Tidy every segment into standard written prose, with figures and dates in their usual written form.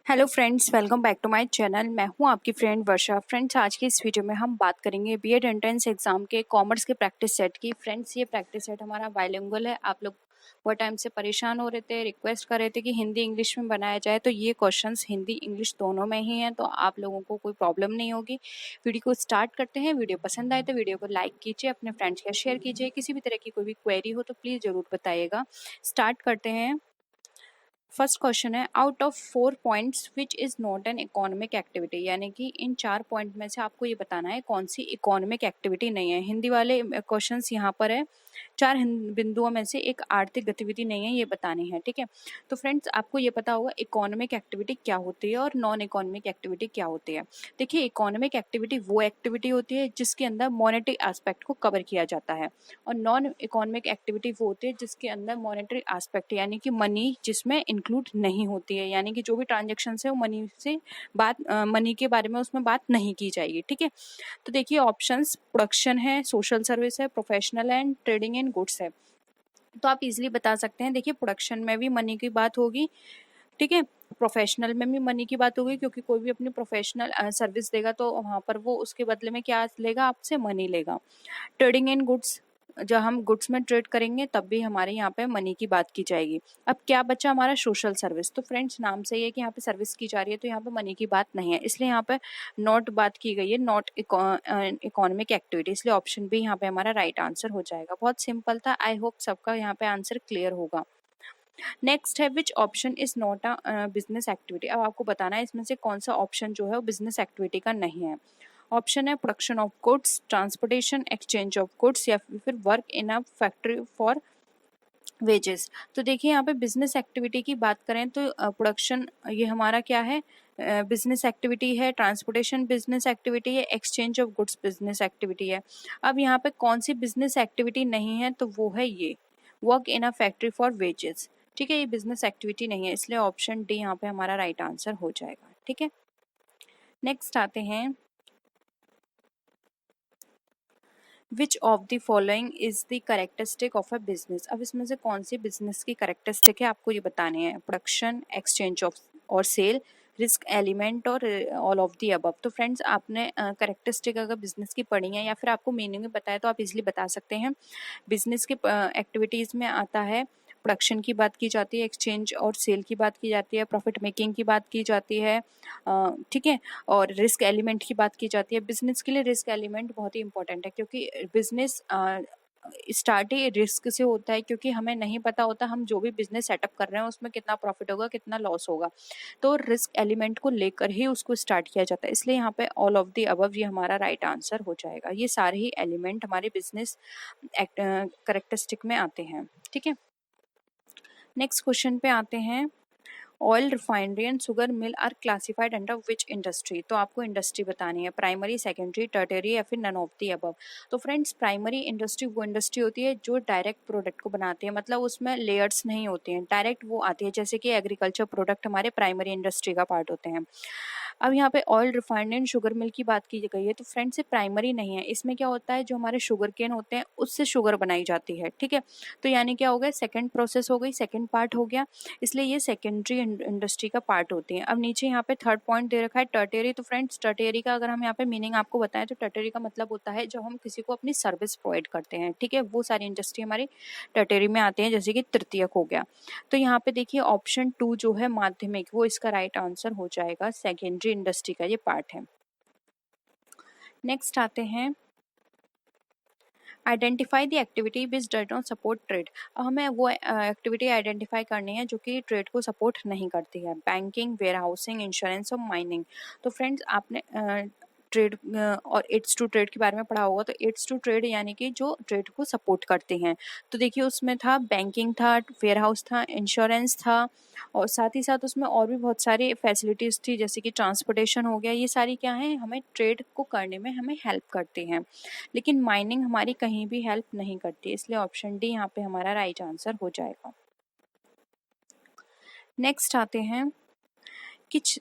Hello friends, welcome back to my channel. मैं हूं आपकी फ्रेंड वर्षा। फ्रेंड्स, आज की इस वीडियो में हम बात करेंगे बीएड एंट्रेंस एग्जाम के कॉमर्स के प्रैक्टिस सेट की। फ्रेंड्स, ये प्रैक्टिस सेट हमारा बाइलिंगुअल है। आप लोग बहुत टाइम से परेशान हो रहे थे, रिक्वेस्ट कर रहे थे कि हिंदी इंग्लिश में बनाया जाए, तो ये क्वेश्चंस हिंदी इंग्लिश दोनों में ही हैं, तो आप लोगों को कोई प्रॉब्लम नहीं होगी। वीडियो को स्टार्ट करते हैं। वीडियो पसंद आए तो वीडियो को लाइक कीजिए, अपने फ्रेंड्स के साथ शेयर कीजिए। किसी भी तरह की कोई भी क्वेरी हो तो प्लीज़ ज़रूर बताइएगा। स्टार्ट करते हैं। फर्स्ट क्वेश्चन है, out of 4 points which is not an economic activity, यानी कि इन 4 पॉइंट में से आपको ये बताना है कौन सी इकोनॉमिक एक्टिविटी नहीं है। हिंदी वाले क्वेश्चंस यहाँ पर है। 4 बिंदुओं में से एक आर्थिक गतिविधि नहीं है, ये बतानी है। ठीक है, तो फ्रेंड्स, आपको ये पता होगा इकोनॉमिक एक्टिविटी क्या होती है और नॉन इकोनॉमिक एक्टिविटी क्या होती है। देखिए, इकोनॉमिक एक्टिविटी वो एक्टिविटी होती है जिसके अंदर मॉनेटरी एस्पेक्ट को कवर किया जाता है, और नॉन इकोनॉमिक एक्टिविटी वो होती है जिसके अंदर मॉनेटरी एस्पेक्ट यानी कि मनी जिसमें इंक्लूड नहीं होती है, यानी कि जो भी ट्रांजेक्शन है वो मनी से मनी के बारे में उसमें बात नहीं की जाएगी। ठीक है, तो देखिए ऑप्शंस प्रोडक्शन है, सोशल सर्विस है, professional and trading and goods है। तो आप इजीली बता सकते हैं। देखिए, प्रोडक्शन में भी मनी की बात होगी, ठीक है, प्रोफेशनल में भी मनी की बात होगी, क्योंकि कोई भी अपनी प्रोफेशनल सर्विस देगा तो वहाँ पर वो उसके बदले में क्या लेगा, आपसे मनी लेगा। ट्रेडिंग इन गुड्स, जब हम गुड्स में ट्रेड करेंगे तब भी हमारे यहाँ पे मनी की बात की जाएगी। अब क्या बचा हमारा, सोशल सर्विस। तो फ्रेंड्स, नाम से ही है कि यहाँ पे सर्विस की जा रही है, तो यहाँ पे मनी की बात नहीं है, इसलिए यहाँ पे नॉट बात की गई है, नॉट इकोनॉमिक एक्टिविटी, इसलिए ऑप्शन बी यहाँ पे हमारा राइट आंसर हो जाएगा। बहुत सिंपल था। आई होप सबका यहाँ पे आंसर क्लियर होगा। नेक्स्ट है, which option is not a business activity. अब आपको बताना है इसमें से कौन सा ऑप्शन जो है वो बिजनेस एक्टिविटी का नहीं है। ऑप्शन है production of goods, transportation, exchange of goods, या फिर work in a factory for wages. तो देखिए, यहाँ पे बिजनेस एक्टिविटी की बात करें तो प्रोडक्शन ये हमारा क्या है, बिजनेस एक्टिविटी है। ट्रांसपोर्टेशन बिजनेस एक्टिविटी है। Exchange of goods business activity है। अब यहाँ पे कौन सी बिजनेस एक्टिविटी नहीं है, तो वो है ये work in a factory for wages. ठीक है, ये बिजनेस एक्टिविटी नहीं है, इसलिए ऑप्शन डी यहाँ पे हमारा राइट आंसर हो जाएगा। ठीक है, नेक्स्ट आते हैं, विच of the following is the characteristic of a business. अब इसमें से कौन सी बिजनेस की करेक्टरिस्टिक है, आपको ये बताने हैं। प्रोडक्शन, एक्सचेंज ऑफ और सेल, रिस्क एलिमेंट, और ऑल ऑफ दी अबव। तो फ्रेंड्स, आपने करेक्टरिस्टिक अगर बिजनेस की पढ़ी है या फिर आपको मीनिंग में बताया तो आप इजीली बता सकते हैं। बिजनेस के एक्टिविटीज़ में आता है, प्रोडक्शन की बात की जाती है, एक्सचेंज और सेल की बात की जाती है, प्रॉफिट मेकिंग की बात की जाती है, ठीक है, और रिस्क एलिमेंट की बात की जाती है। बिजनेस के लिए रिस्क एलिमेंट बहुत ही इंपॉर्टेंट है, क्योंकि बिजनेस स्टार्ट ही रिस्क से होता है, क्योंकि हमें नहीं पता होता हम जो भी बिजनेस सेटअप कर रहे हैं उसमें कितना प्रॉफिट होगा, कितना लॉस होगा, तो रिस्क एलिमेंट को लेकर ही उसको स्टार्ट किया जाता है। इसलिए यहाँ पे ऑल ऑफ द अबव ये हमारा राइट आंसर हो जाएगा। ये सारे ही एलिमेंट हमारे बिजनेस करेक्टरिस्टिक में आते हैं। ठीक है, नेक्स्ट क्वेश्चन पे आते हैं। Oil refinery and sugar mill are classified under which industry. तो आपको इंडस्ट्री बतानी है, प्राइमरी, सेकेंडरी, टर्टियरी, या फिर नन ऑफ दी अबव। तो फ्रेंड्स, प्राइमरी इंडस्ट्री वो इंडस्ट्री होती है जो डायरेक्ट प्रोडक्ट को बनाती है, मतलब उसमें लेयर्स नहीं होते हैं, डायरेक्ट वो आती है, जैसे कि एग्रीकल्चर प्रोडक्ट हमारे प्राइमरी इंडस्ट्री का पार्ट होते हैं। अब यहाँ पे ऑयल रिफाइनरी एंड शुगर मिल की बात की गई है, तो फ्रेंड्स ये प्राइमरी नहीं है। इसमें क्या होता है, जो हमारे शुगर केन होते हैं उससे शुगर बनाई जाती है। ठीक है, तो यानी क्या हो गया, सेकेंड प्रोसेस हो गई, सेकेंड पार्ट हो गया, इसलिए ये सेकेंडरी इंडस्ट्री का पार्ट होती है। अब नीचे यहाँ पे थर्ड पॉइंट दे रखा है टर्टियरी। तो फ्रेंड्स, टर्टियरी का अगर हम यहाँ पे मीनिंग आपको बताएं तो टर्टियरी का मतलब होता है जब हम किसी को अपनी सर्विस प्रोवाइड करते हैं। ठीक है, वो सारी इंडस्ट्री हमारी टर्टियरी में आती है, जैसे कि तृतीयक हो गया। तो यहाँ पे देखिए ऑप्शन 2 जो है माध्यमिक, वो इसका राइट आंसर हो जाएगा। सेकेंडरी इंडस्ट्री का ये पार्ट है। नेक्स्ट आते हैं, identify the activity which does not support trade. हमें वो एक्टिविटी आइडेंटिफाई करनी है जो कि ट्रेड को सपोर्ट नहीं करती है। बैंकिंग, वेयर हाउसिंग, इंश्योरेंस और माइनिंग। तो फ्रेंड्स, आपने ट्रेड और एड्स टू ट्रेड के बारे में पढ़ा होगा। तो एड्स टू ट्रेड यानी कि जो ट्रेड को सपोर्ट करते हैं। तो देखिए, उसमें था बैंकिंग था, वेयर हाउस था, इंश्योरेंस था, और साथ ही साथ उसमें और भी बहुत सारी फैसिलिटीज़ थी, जैसे कि ट्रांसपोर्टेशन हो गया। ये सारी क्या है, हमें ट्रेड को करने में हमें हेल्प करती हैं। लेकिन माइनिंग हमारी कहीं भी हेल्प नहीं करती, इसलिए ऑप्शन डी यहाँ पे हमारा राइट आंसर हो जाएगा। नेक्स्ट आते हैं, किच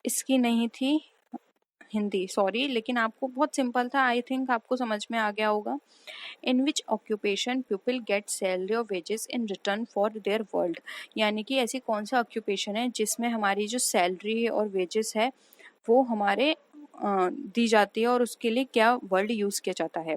इसकी नहीं थी हिंदी, सॉरी, लेकिन आपको बहुत सिंपल था, आई थिंक आपको समझ में आ गया होगा। इन विच ऑक्यूपेशन पीपल गेट सैलरी और wages in return for their world, यानी कि ऐसी कौन सा ऑक्यूपेशन है जिसमें हमारी जो सैलरी है और वेजेस है वो हमारे दी जाती है और उसके लिए क्या वर्ड यूज़ किया जाता है।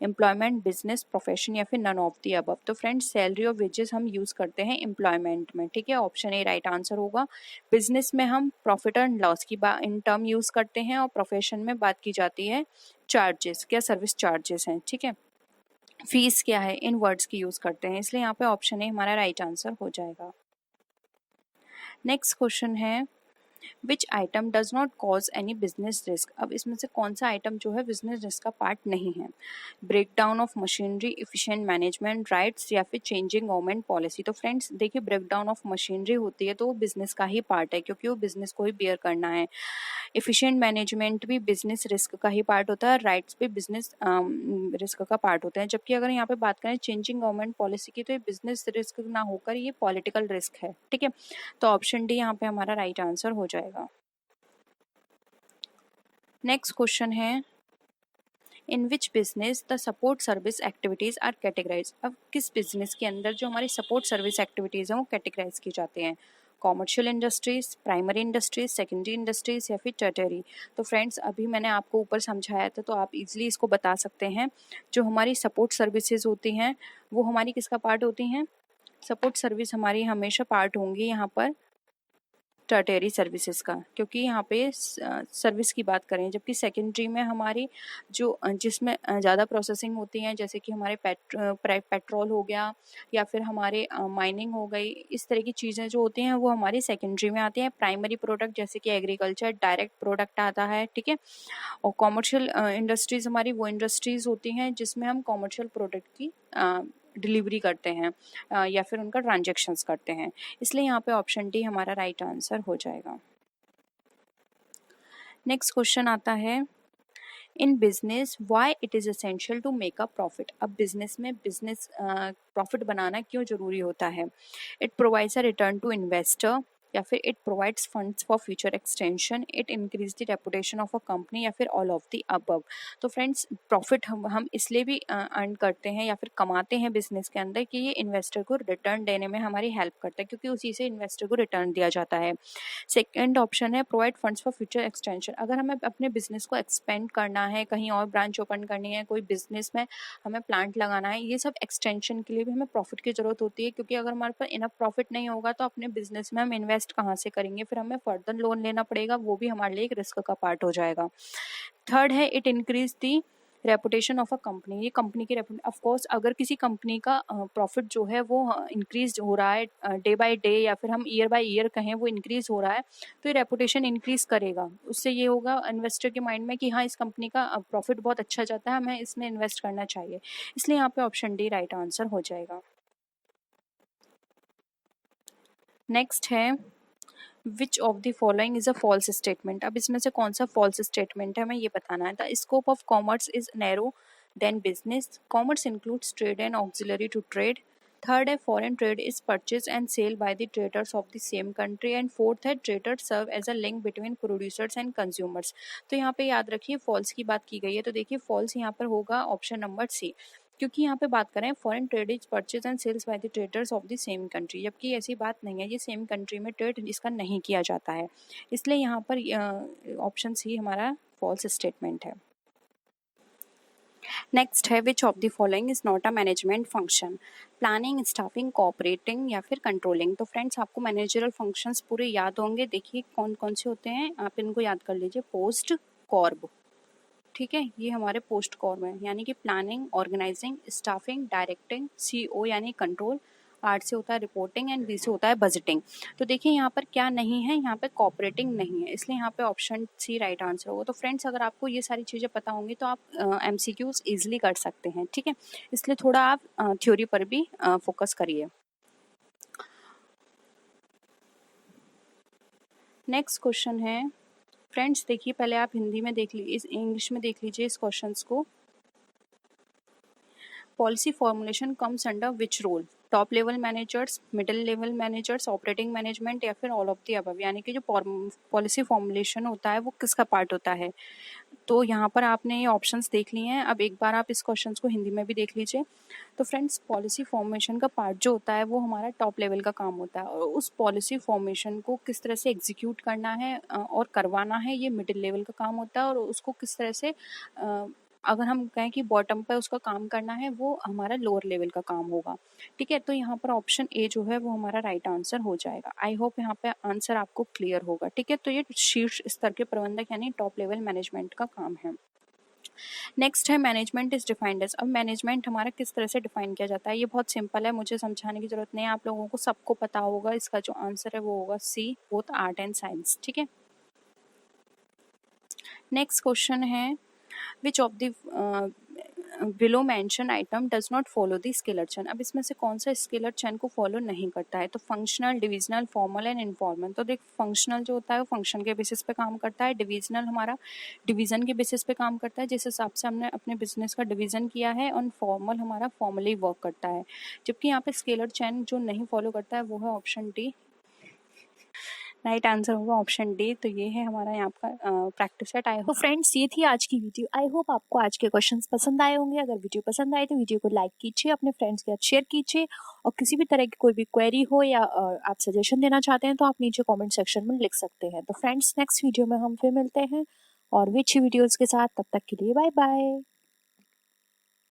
एम्प्लॉयमेंट, बिजनेस, प्रोफेशन या फिर नन ऑफ दी अबव। तो फ्रेंड्स सैलरी और वेजेस हम यूज़ करते हैं एम्प्लॉयमेंट में, ठीक है, ऑप्शन ए राइट आंसर होगा। बिजनेस में हम प्रॉफिट एंड लॉस की इन टर्म यूज़ करते हैं और प्रोफेशन में बात की जाती है चार्जेस, क्या सर्विस चार्जेस हैं, ठीक है। फीस क्या है, इन वर्ड्स की यूज़ करते हैं, इसलिए यहाँ पे ऑप्शन ए हमारा राइट आंसर हो जाएगा। नेक्स्ट क्वेश्चन है विच item does not cause any business risk. अब इसमें से कौन सा आइटम जो है बिजनेस रिस्क का पार्ट नहीं है। Break down of machinery, efficient management, rights या फिर चेंजिंग गवर्नमेंट पॉलिसी। तो फ्रेंड्स देखिए ब्रेक डाउन ऑफ मशीनरी होती है तो वो बिजनेस का ही पार्ट है क्योंकि वो बिजनेस को ही बियर करना है। इफिशिएंट मैनेजमेंट भी बिजनेस रिस्क का ही पार्ट होता है, राइट्स भी बिजनेस रिस्क का पार्ट होता है। जबकि अगर यहाँ पे बात करें चेंजिंग गवर्नमेंट पॉलिसी की तो ये बिजनेस रिस्क ना होकर ये पॉलिटिकल रिस्क है, ठीक है। तो ऑप्शन डी यहाँ पे हमारा राइट आंसर हो जाएगा। नेक्स्ट क्वेश्चन है in which business the support service activities are categorise. अब किस बिजनेस के अंदर जो हमारी सपोर्ट सर्विस एक्टिविटीज हैं वो कैटेगराइज की जाते हैं। Commercial industries, primary industries, secondary industries या फिर टर्टियरी। तो फ्रेंड्स अभी मैंने आपको ऊपर समझाया था तो आप इजीली इसको बता सकते हैं। जो हमारी सपोर्ट सर्विसेज होती हैं वो हमारी किसका पार्ट होती हैं। सपोर्ट सर्विस हमारी हमेशा पार्ट होंगी यहाँ पर टर्टियरी सर्विसेज का, क्योंकि यहाँ पे सर्विस की बात करें। जबकि सेकेंडरी में हमारी जो जिसमें ज़्यादा प्रोसेसिंग होती हैं जैसे कि हमारे पेट्रोल हो गया या फिर हमारे माइनिंग हो गई, इस तरह की चीज़ें जो होती हैं वो हमारी सेकेंडरी में आती हैं। प्राइमरी प्रोडक्ट जैसे कि एग्रीकल्चर डायरेक्ट प्रोडक्ट आता है, ठीक है। और कॉमर्शियल इंडस्ट्रीज हमारी वो इंडस्ट्रीज होती हैं जिसमें हम कॉमर्शियल प्रोडक्ट की डिलीवरी करते हैं या फिर उनका ट्रांजेक्शन्स करते हैं, इसलिए यहाँ पे ऑप्शन डी हमारा राइट आंसर हो जाएगा। नेक्स्ट क्वेश्चन आता है in business why it is essential to make a profit. अब बिजनेस में बिजनेस प्रॉफिट बनाना क्यों जरूरी होता है। It provides a return to investor या फिर it provides funds for future extension, it increase the reputation of a company या फिर ऑल ऑफ द अबव। तो फ्रेंड्स प्रॉफिट हम इसलिए भी अर्न करते हैं या फिर कमाते हैं बिजनेस के अंदर कि ये इन्वेस्टर को रिटर्न देने में हमारी हेल्प करता है क्योंकि उसी से इन्वेस्टर को रिटर्न दिया जाता है। सेकेंड ऑप्शन है provide funds for future extension. अगर हमें अपने बिजनेस को एक्सपेंड करना है, कहीं और ब्रांच ओपन करनी है, कोई बिजनेस में हमें प्लांट लगाना है, ये सब एक्सटेंशन के लिए भी हमें प्रॉफिट की जरूरत होती है क्योंकि अगर हमारे पास इनफ प्रॉफिट नहीं होगा तो अपने बिजनेस में हम इन्वेस्ट कहाँ से करेंगे, फिर हमें फर्दर लोन लेना पड़ेगा, वो भी हमारे लिए एक रिस्क का पार्ट हो जाएगा। थर्ड है it increase the reputation of a company. ये कंपनी की ऑफ कोर्स अगर किसी कंपनी का प्रॉफिट जो है वो इंक्रीज हो रहा है डे बाय डे या फिर हम ईयर बाय ईयर कहें वो इंक्रीज हो रहा है तो ये रेपुटेशन इंक्रीज करेगा। उससे ये होगा इन्वेस्टर के माइंड में कि हाँ इस कंपनी का प्रॉफिट बहुत अच्छा जाता है, हमें इसमें इन्वेस्ट करना चाहिए, इसलिए यहाँ पे ऑप्शन डी राइट आंसर हो जाएगा। नेक्स्ट है which of the following is a false statement. अब इसमें से कौन सा फॉल्स स्टेटमेंट है हमें ये बताना है। The scope of commerce is narrow than business, commerce includes trade and auxiliary to trade. Third है foreign trade is purchase and sale by the traders of the same country and fourth है traders serve as a link between producers and consumers. तो यहाँ पे याद रखिए false की बात की गई है तो देखिए फॉल्स यहाँ पर होगा ऑप्शन नंबर सी, क्योंकि यहाँ पे बात करें foreign trade is purchase and sales by the traders of the same country, जबकि ऐसी बात नहीं है, ये सेम कंट्री में ट्रेड इसका नहीं किया जाता है, इसलिए यहाँ पर ऑप्शन सी हमारा फॉल्स स्टेटमेंट है। नेक्स्ट है which of the following is not a management function. Planning, staffing, cooperating या फिर कंट्रोलिंग। तो फ्रेंड्स आपको मैनेजरल फंक्शंस पूरे याद होंगे, देखिए कौन कौन से होते हैं आप इनको याद कर लीजिए। पोस्ट, कॉर्ब, ठीक है, ये हमारे पोस्ट कॉर्म है, यानी कि planning, organising, staffing, directing, CO यानी कंट्रोल, आर से होता है रिपोर्टिंग एंड बी से होता है बजटिंग। तो देखिए यहाँ पर क्या नहीं है, यहाँ पे कोऑपरेटिंग नहीं है, इसलिए यहाँ पे ऑप्शन सी राइट आंसर होगा। तो फ्रेंड्स अगर आपको ये सारी चीज़ें पता होंगी तो आप एमसीक्यूज इजीली कर सकते हैं, ठीक है, इसलिए थोड़ा आप थ्योरी पर भी फोकस करिए। नेक्स्ट क्वेश्चन है फ्रेंड्स, देखिए पहले आप हिंदी में देख लीजिए, इंग्लिश में देख लीजिए इस क्वेश्चंस को। Policy formulation comes under which role. Top level managers, middle level managers, operating management या फिर ऑल ऑफ द अबव, यानी कि जो पॉलिसी फॉर्मुलेशन होता है वो किसका पार्ट होता है। तो यहाँ पर आपने ये ऑप्शंस देख लिए हैं। अब एक बार आप इस क्वेश्चंस को हिंदी में भी देख लीजिए। तो फ्रेंड्स, पॉलिसी फॉर्मेशन का पार्ट जो होता है वो हमारा टॉप लेवल का काम होता है, और उस पॉलिसी फॉर्मेशन को किस तरह से एग्जीक्यूट करना है और करवाना है, ये मिडिल लेवल का काम होता है। और उसको किस तरह से अगर हम कहें कि बॉटम पे उसका काम करना है, वो हमारा लोअर लेवल का काम होगा। ठीक है, तो यहाँ पर ऑप्शन ए जो है वो हमारा राइट आंसर हो जाएगा। आई होप यहाँ पे आंसर आपको क्लियर होगा। ठीक है, तो ये शीर्ष स्तर के प्रबंधक यानी टॉप लेवल मैनेजमेंट का काम है। नेक्स्ट है मैनेजमेंट इज डिफाइंड एज। अब मैनेजमेंट हमारा किस तरह से डिफाइन किया जाता है, ये बहुत सिंपल है, मुझे समझाने की जरूरत नहीं है, आप लोगों को सबको पता होगा। इसका जो आंसर है वो होगा सी, बोथ आर्ट एंड साइंस। ठीक है, नेक्स्ट क्वेश्चन है which of the below mention item does not follow the scalar chain. अब इसमें से कौन सा स्केलर चेन को फॉलो नहीं करता है? तो functional, divisional, formal and informal. तो देख, फंक्शनल जो होता है वो फंक्शन के बेसिस पे काम करता है, डिविजनल हमारा डिवीजन के बेसिस पे काम करता है, जिस हिसाब से हमने अपने बिजनेस का डिवीजन किया है, और फॉर्मल हमारा फॉर्मली वर्क करता है। जबकि यहाँ पे स्केलर चेन जो नहीं फॉलो करता है वो है ऑप्शन डी। राइट आंसर होगा ऑप्शन डी। तो ये है हमारा यहाँ का प्रैक्टिस सेट। तो फ्रेंड्स, ये थी आज की वीडियो। आई होप आपको आज के क्वेश्चंस पसंद आए होंगे। अगर वीडियो पसंद आए तो वीडियो को लाइक कीजिए, अपने फ्रेंड्स के साथ शेयर कीजिए, और किसी भी तरह की कोई भी क्वेरी हो या आप सजेशन देना चाहते हैं तो आप नीचे कॉमेंट सेक्शन में लिख सकते हैं। तो फ्रेंड्स, नेक्स्ट वीडियो में हम फिर मिलते हैं और भी अच्छी वीडियोज़ के साथ। तब तक के लिए बाय बाय।